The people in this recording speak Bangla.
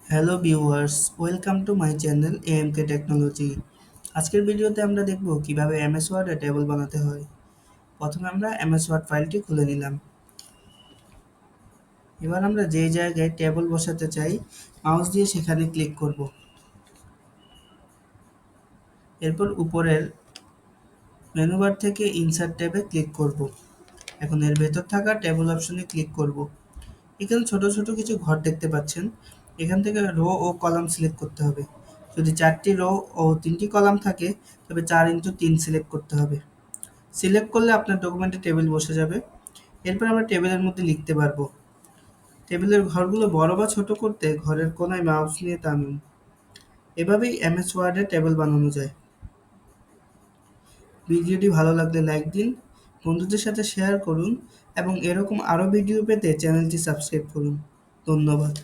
Hello viewers, welcome to my channel AMK technology. আজকের ভিডিওতে আমরা দেখব কিভাবে এমএস ওয়ার্ডে টেবিল বানাতে হয়। প্রথমে আমরা এমএস ওয়ার্ড ফাইলটি খুলে নিলাম। এবার আমরা যে জায়গায় টেবিল বসাতে চাই মাউস দিয়ে সেখানে ক্লিক করব। এরপর উপরের মেনু বার থেকে ইনসার্ট ট্যাবে ক্লিক করব। এখন এর ভেতর থাকা টেবিল অপশনে ক্লিক করব। এখানে ছোট ছোট কিছু ঘর দেখতে পাচ্ছেন। এখান থেকে রো ও কলাম সিলেক্ট করতে হবে। যদি 4টি রো ও 3টি কলাম থাকে তবে 4x3 সিলেক্ট করতে হবে। সিলেক্ট করলে আপনার ডকুমেন্টে টেবিল বসে যাবে। এরপর আমরা টেবিলের মধ্যে লিখতে পারবো। টেবিলের ঘরগুলো বড় বা ছোট করতে ঘরের কোনায় মাউস নিয়ে টানুন। এভাবেই এমএস ওয়ার্ডে টেবিল বানানো যায়। ভিডিওটি ভালো লাগলে লাইক দিন, বন্ধুদের সাথে শেয়ার করুন এবং এরকম আরও ভিডিও পেতে চ্যানেলটি সাবস্ক্রাইব করুন। ধন্যবাদ।